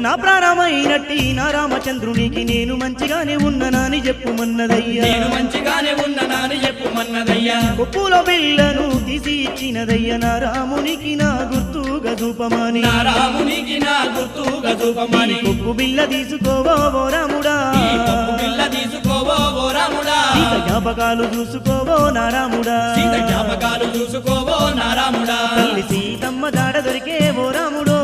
నా ప్రాణమైనట్టి నా రామచంద్రునికి నేను మంచిగానే ఉన్ననాని చెప్పుమన్నదయ్యా, నేను మంచిగానే ఉన్ననాని చెప్పుమన్నదయ్యా. కొప్పులో బిళ్ళను తీసి ఇచ్చినదయ్యా నా రామునికి నా గుర్తుగా చూపమని, నా రామునికి నా గుర్తుగా చూపమని. కొప్పు బిళ్ళ తీసుకోవో ఓ రాముడా, కొప్పు బిళ్ళ తీసుకోవో ఓ రాముడా, సీత జ్ఞాపకాలు చూసుకోవో నా రాముడా, సీత జ్ఞాపకాలు చూసుకోవో నా రాముడా. తల్లి సీతమ్మ జాడ దొరికే ఓ రాముడో,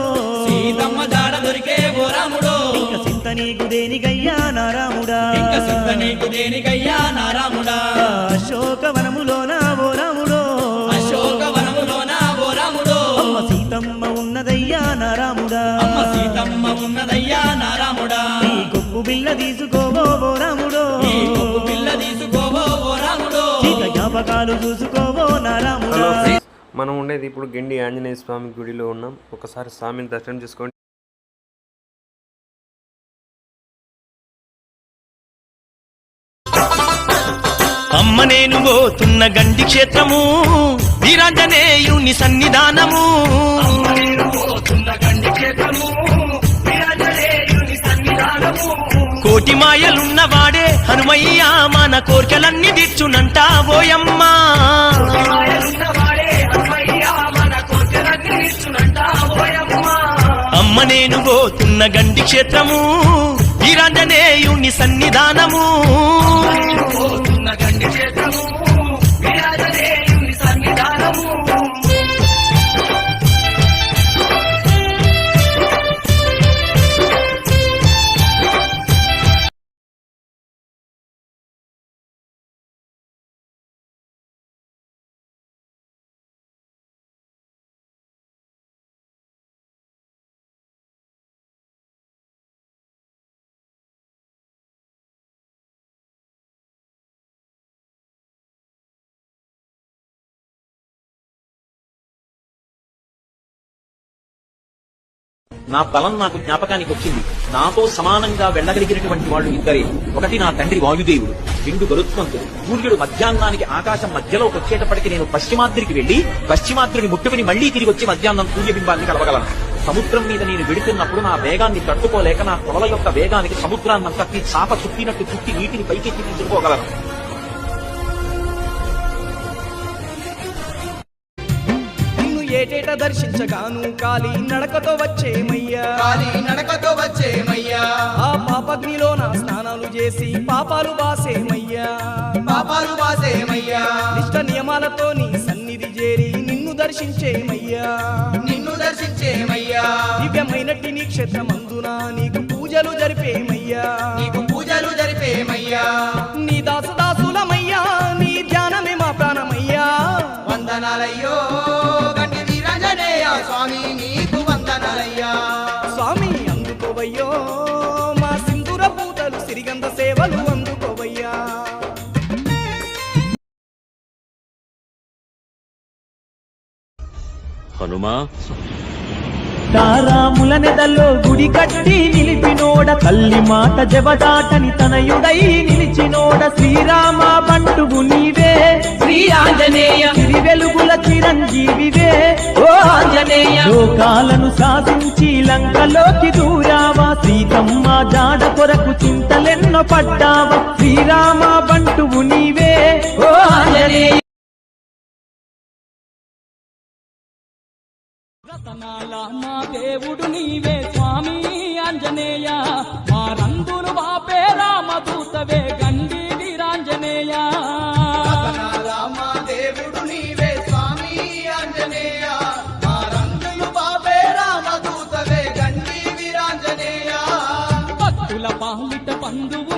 సీతమ్మ జాడ దొరికే ఓ రాముడో. ఇంకా సింత నీకు దేనికయ్యా నా రాముడా, ఇంకా సింత నీకు దేనికయ్యా నా రాముడా. అశోకవనములోన ఓ రాముడో, అశోకవనములోన ఓ రాముడో. అమ్మ సీతమ్మ ఉన్నదయ్యా నా రాముడా, అమ్మ సీతమ్మ ఉన్నదయ్యా నా రాముడా. ఈ కొప్పు బిళ్ళ తీసుకోవో ఓ రాముడో, ఈ కొప్పు బిళ్ళ తీసుకోవో ఓ రాముడో. సీత జ్ఞాపకాలు చూసుకోవో నా రాముడా. మనం ఉండేది ఇప్పుడు గిండి ఆంజనేయ స్వామి గుడిలో ఉన్నాం. ఒకసారి స్వామిని దర్శనం చేసుకోండి. అమ్మ నేను పోతున్న గండి క్షేత్రము వీరాంజనేయుని సన్నిధానము, కోటి మాయలున్న వాడే హనుమయ్య మన కోర్కెలన్నీ తీర్చునంట ఓయమ్మా. అమ్మ నేను పోతున్న గండి క్షేత్రము వీరాంజనేయుని సన్నిధానము, నా బలం నాకు జ్ఞాపకానికి వచ్చింది. నాతో సమానంగా వెళ్ళగలిగినటువంటి వాళ్ళు ఇద్దరే. ఒకటి నా తండ్రి వాయుదేవుడు, రెండు గరుత్మంతుడు. సూర్యుడు మధ్యాహ్నానికి ఆకాశం మధ్యలోకి వచ్చేటప్పటికి నేను పశ్చిమాద్రికి వెళ్లి పశ్చిమాద్రిని ముట్టుకుని మళ్లీ తిరిగి వచ్చి మధ్యాహ్నం సూర్యబింబాన్ని కలవగలను. సముద్రం మీద నేను వెడుతున్నప్పుడు నా వేగాన్ని తట్టుకోలేక నా కొలల యొక్క వేగానికి సముద్రాన్నంతా చాప చుట్టినట్టు చుట్టి నీటిని పైకెత్తి తీసుకుపోగలను. ఏటేట దర్శించగాను కాలి నడకతో వచ్చేమయ్యా, ఆ పాపగ్నిలో నా స్నానాలు చేసి పాపాలు బాసేమయ్యా, నిష్ట నియమాలతో నీ సన్నిధి చేరి నిన్ను దర్శించేమయ్యా, దివ్యమైనట్టి నీ క్షేత్రమందున నీకు పూజలు జరిపేమయ్యా, నీ దాసుదాసులమయ్యా, నీ ధ్యానమే మా ప్రాణమయ్యా. వందనాలయ్యో గండి వీరాంజనేయ స్వామి, నీకు వందనాలయ్యా. స్వామి అందుకోవయ్యో మా సింధూర పూతలు సిరిగంధ సేవలు అందుకోవయ్యా. హనుమా తారాముల నెదల్లో గుడి కట్టి నిలిపినోడ, తల్లి మాట జవదాటని తనయుడై నిలిచినోడ, శ్రీరామ బంటువు నీవే శ్రీ ఆంజనేయ, శ్రీ వెలుగుల చిరంజీవివే ఓ ఆంజనేయ. లోకాలను సాధించి లంకలోకి దూరావా, సీతమ్మ జాడ కొరకు చింతలెన్నో పడ్డావా, శ్రీరామ బంటువు నీవే ఓ ఆంజనేయ. రతనాల మా దేవుడు నీవే స్వామి ఆంజనేయ, మా రందులు బాపే రామదూతవే గండి వీరాంజనేయ. రతనాల మా దేవుడు నీవే స్వామి ఆంజనేయ, మా రంగులు బాబే రామదూతవే గండి వీరాంజనేయ. భక్తుల పాలిట బంధువు